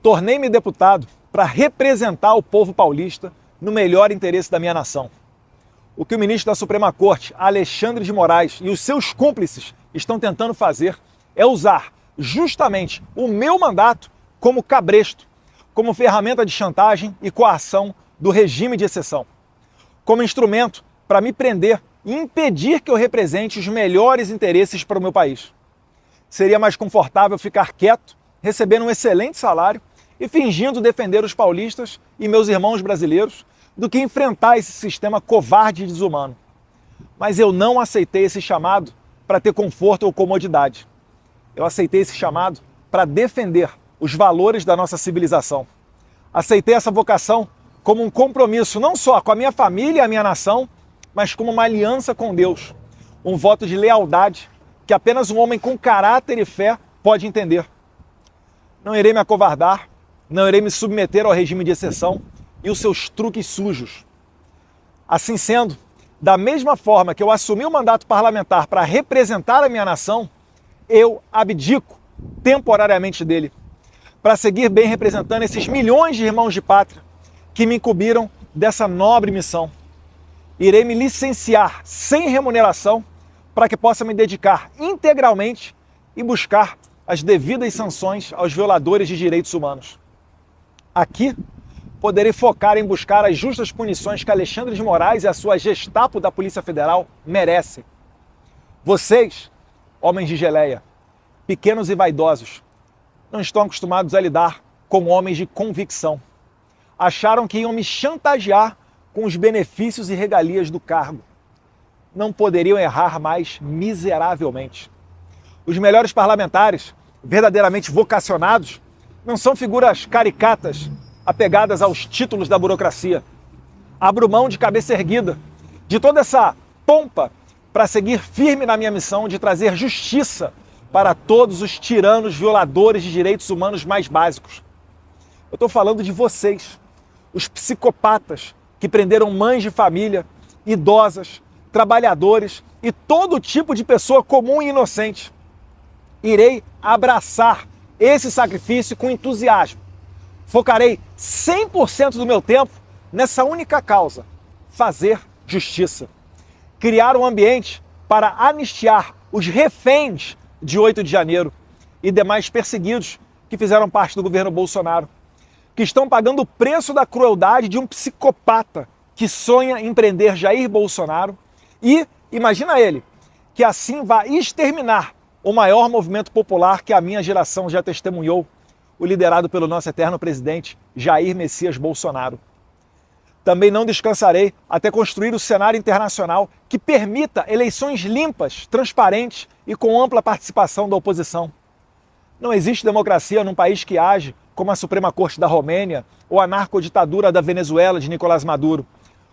Tornei-me deputado para representar o povo paulista no melhor interesse da minha nação. O que o ministro da Suprema Corte, Alexandre de Moraes, e os seus cúmplices estão tentando fazer é usar justamente o meu mandato como cabresto, como ferramenta de chantagem e coação do regime de exceção, como instrumento para me prender e impedir que eu represente os melhores interesses para o meu país. Seria mais confortável ficar quieto, recebendo um excelente salário e fingindo defender os paulistas e meus irmãos brasileiros do que enfrentar esse sistema covarde e desumano. Mas eu não aceitei esse chamado para ter conforto ou comodidade. Eu aceitei esse chamado para defender os valores da nossa civilização. Aceitei essa vocação como um compromisso não só com a minha família e a minha nação, mas como uma aliança com Deus, um voto de lealdade que apenas um homem com caráter e fé pode entender. Não irei me acovardar, não irei me submeter ao regime de exceção e os seus truques sujos. Assim sendo, da mesma forma que eu assumi o mandato parlamentar para representar a minha nação, eu abdico temporariamente dele, para seguir bem representando esses milhões de irmãos de pátria que me incumbiram dessa nobre missão. Irei me licenciar sem remuneração para que possa me dedicar integralmente e buscar as devidas sanções aos violadores de direitos humanos. Aqui, poderei focar em buscar as justas punições que Alexandre de Moraes e a sua Gestapo da Polícia Federal merecem. Vocês, homens de geleia, pequenos e vaidosos, não estão acostumados a lidar com homens de convicção. Acharam que iam me chantagear com os benefícios e regalias do cargo. Não poderiam errar mais miseravelmente. Os melhores parlamentares, verdadeiramente vocacionados, não são figuras caricatas apegadas aos títulos da burocracia. Abro mão de cabeça erguida de toda essa pompa para seguir firme na minha missão de trazer justiça para todos os tiranos violadores de direitos humanos mais básicos. Eu estou falando de vocês, os psicopatas que prenderam mães de família, idosas, trabalhadores e todo tipo de pessoa comum e inocente. Irei abraçar esse sacrifício com entusiasmo. Focarei 100% do meu tempo nessa única causa: fazer justiça. Criar um ambiente para anistiar os reféns de 8 de janeiro e demais perseguidos que fizeram parte do governo Bolsonaro, que estão pagando o preço da crueldade de um psicopata que sonha em prender Jair Bolsonaro e, imagina ele, que assim vai exterminar o maior movimento popular que a minha geração já testemunhou, o liderado pelo nosso eterno presidente Jair Messias Bolsonaro. Também não descansarei até construir o cenário internacional que permita eleições limpas, transparentes e com ampla participação da oposição. Não existe democracia num país que age como a Suprema Corte da Romênia ou a narcoditadura da Venezuela de Nicolás Maduro,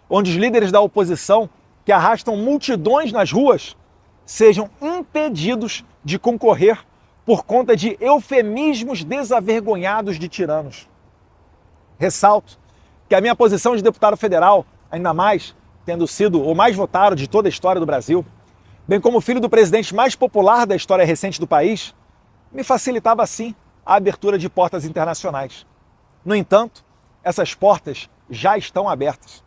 onde os líderes da oposição, que arrastam multidões nas ruas, sejam impedidos de concorrer por conta de eufemismos desavergonhados de tiranos. Ressalto que a minha posição de deputado federal, ainda mais tendo sido o mais votado de toda a história do Brasil, bem como filho do presidente mais popular da história recente do país, me facilitava sim a abertura de portas internacionais. No entanto, essas portas já estão abertas.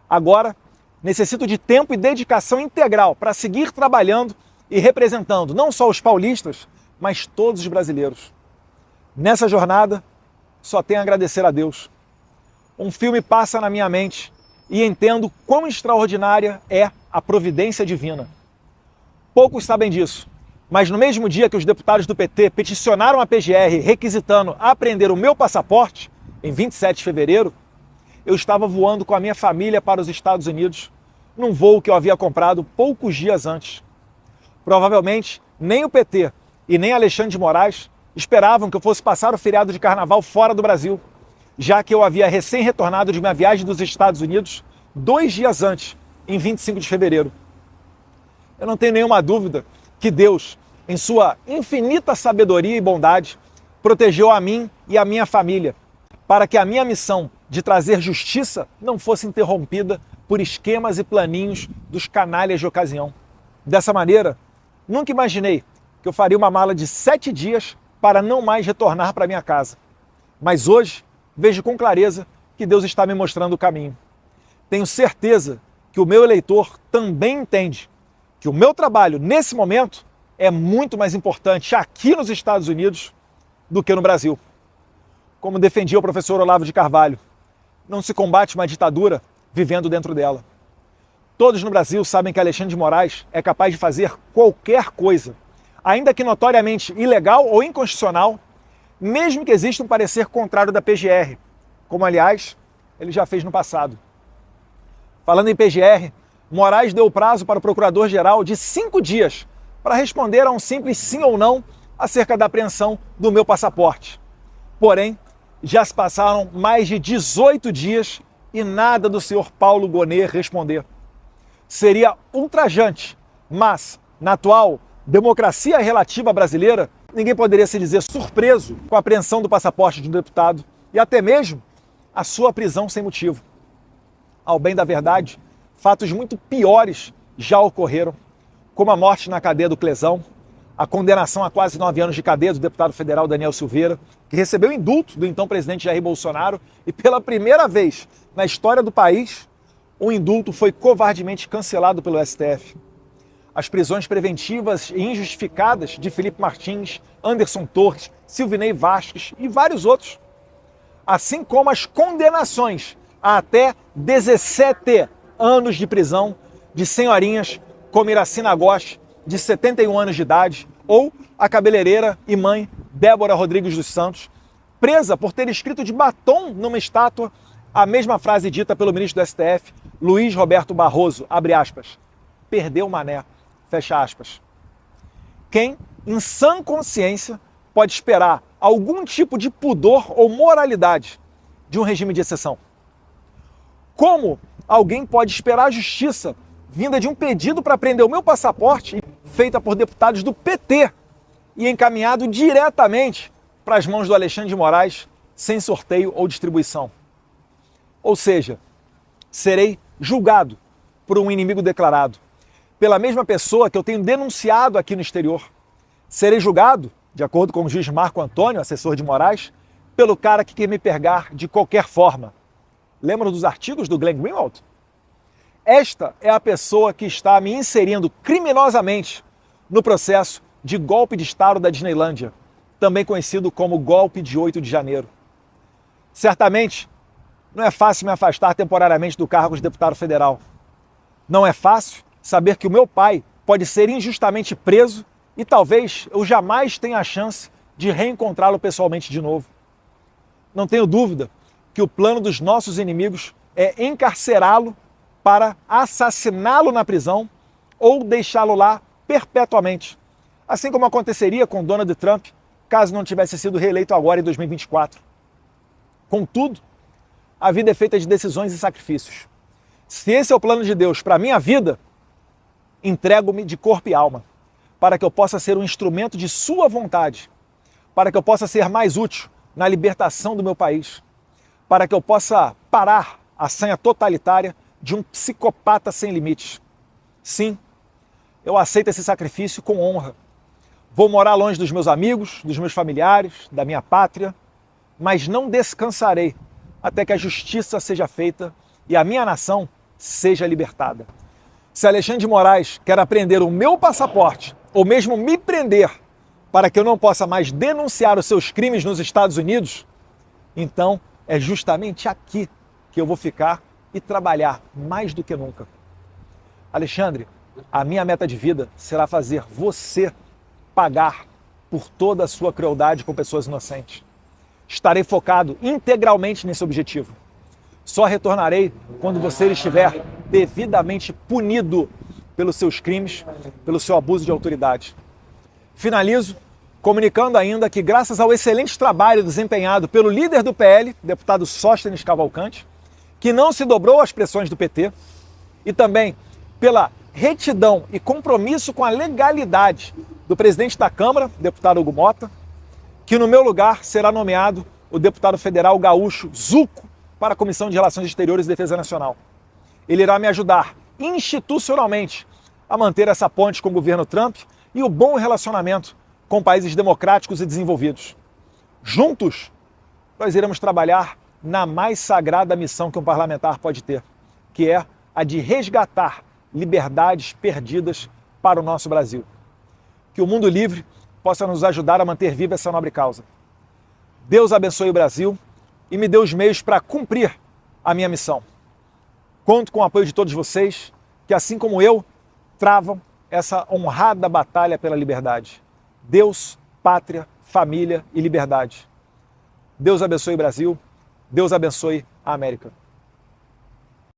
Agora, necessito de tempo e dedicação integral para seguir trabalhando e representando não só os paulistas, mas todos os brasileiros. Nessa jornada, só tenho a agradecer a Deus. Um filme passa na minha mente e entendo quão extraordinária é a providência divina. Poucos sabem disso, mas no mesmo dia que os deputados do PT peticionaram a PGR requisitando apreender o meu passaporte, em 27 de fevereiro, eu estava voando com a minha família para os Estados Unidos, num voo que eu havia comprado poucos dias antes. Provavelmente, nem o PT e nem Alexandre de Moraes esperavam que eu fosse passar o feriado de carnaval fora do Brasil, já que eu havia recém-retornado de minha viagem dos Estados Unidos 2 dias antes, em 25 de fevereiro. Eu não tenho nenhuma dúvida que Deus, em sua infinita sabedoria e bondade, protegeu a mim e a minha família, para que a minha missão de trazer justiça não fosse interrompida por esquemas e planinhos dos canalhas de ocasião. Dessa maneira, nunca imaginei que eu faria uma mala de 7 dias para não mais retornar para minha casa. Mas hoje vejo com clareza que Deus está me mostrando o caminho. Tenho certeza que o meu eleitor também entende que o meu trabalho nesse momento é muito mais importante aqui nos Estados Unidos do que no Brasil. Como defendia o professor Olavo de Carvalho, não se combate uma ditadura vivendo dentro dela. Todos no Brasil sabem que Alexandre de Moraes é capaz de fazer qualquer coisa, ainda que notoriamente ilegal ou inconstitucional, mesmo que exista um parecer contrário da PGR, como, aliás, ele já fez no passado. Falando em PGR, Moraes deu prazo para o procurador-geral de 5 dias para responder a um simples sim ou não acerca da apreensão do meu passaporte. Porém, já se passaram mais de 18 dias e nada do senhor Paulo Gonet responder. Seria ultrajante, mas, na atual democracia relativa brasileira, ninguém poderia se dizer surpreso com a apreensão do passaporte de um deputado e até mesmo a sua prisão sem motivo. Ao bem da verdade, fatos muito piores já ocorreram, como a morte na cadeia do Clesão, a condenação a quase 9 anos de cadeia do deputado federal Daniel Silveira, que recebeu indulto do então presidente Jair Bolsonaro e pela primeira vez na história do país, o indulto foi covardemente cancelado pelo STF. As prisões preventivas e injustificadas de Felipe Martins, Anderson Torres, Silvinei Vasquez e vários outros, assim como as condenações a até 17 anos de prisão de senhorinhas como Iracina Gosch, de 71 anos de idade, ou a cabeleireira e mãe Débora Rodrigues dos Santos, presa por ter escrito de batom numa estátua a mesma frase dita pelo ministro do STF, Luiz Roberto Barroso, abre aspas, perdeu o mané, fecha aspas. Quem, em sã consciência, pode esperar algum tipo de pudor ou moralidade de um regime de exceção? Como alguém pode esperar a justiça vinda de um pedido para prender o meu passaporte feita por deputados do PT e encaminhado diretamente para as mãos do Alexandre de Moraes sem sorteio ou distribuição? Ou seja, serei julgado por um inimigo declarado, pela mesma pessoa que eu tenho denunciado aqui no exterior. Serei julgado, de acordo com o juiz Marco Antônio, assessor de Moraes, pelo cara que quer me pegar de qualquer forma. Lembram dos artigos do Glenn Greenwald? Esta é a pessoa que está me inserindo criminosamente no processo de golpe de Estado da Disneylândia, também conhecido como golpe de 8 de janeiro. Certamente, não é fácil me afastar temporariamente do cargo de deputado federal. Não é fácil saber que o meu pai pode ser injustamente preso e talvez eu jamais tenha a chance de reencontrá-lo pessoalmente de novo. Não tenho dúvida que o plano dos nossos inimigos é encarcerá-lo para assassiná-lo na prisão ou deixá-lo lá perpetuamente, assim como aconteceria com Donald Trump caso não tivesse sido reeleito agora em 2024. Contudo, a vida é feita de decisões e sacrifícios. Se esse é o plano de Deus para a minha vida, entrego-me de corpo e alma, para que eu possa ser um instrumento de sua vontade, para que eu possa ser mais útil na libertação do meu país, para que eu possa parar a sanha totalitária de um psicopata sem limites. Sim, eu aceito esse sacrifício com honra. Vou morar longe dos meus amigos, dos meus familiares, da minha pátria, mas não descansarei até que a justiça seja feita e a minha nação seja libertada. Se Alexandre de Moraes quer apreender o meu passaporte, ou mesmo me prender, para que eu não possa mais denunciar os seus crimes nos Estados Unidos, então é justamente aqui que eu vou ficar e trabalhar mais do que nunca. Alexandre, a minha meta de vida será fazer você pagar por toda a sua crueldade com pessoas inocentes. Estarei focado integralmente nesse objetivo. Só retornarei quando você estiver devidamente punido pelos seus crimes, pelo seu abuso de autoridade. Finalizo comunicando ainda que, graças ao excelente trabalho desempenhado pelo líder do PL, deputado Sóstenes Cavalcante, que não se dobrou às pressões do PT, e também pela retidão e compromisso com a legalidade do presidente da Câmara, deputado Hugo Mota, que no meu lugar será nomeado o deputado federal gaúcho Zuco para a Comissão de Relações Exteriores e Defesa Nacional. Ele irá me ajudar institucionalmente a manter essa ponte com o governo Trump e o bom relacionamento com países democráticos e desenvolvidos. Juntos, nós iremos trabalhar na mais sagrada missão que um parlamentar pode ter, que é a de resgatar liberdades perdidas para o nosso Brasil. Que o Mundo Livre possa nos ajudar a manter viva essa nobre causa. Deus abençoe o Brasil e me dê os meios para cumprir a minha missão. Conto com o apoio de todos vocês, que assim como eu, travam essa honrada batalha pela liberdade. Deus, pátria, família e liberdade. Deus abençoe o Brasil, Deus abençoe a América.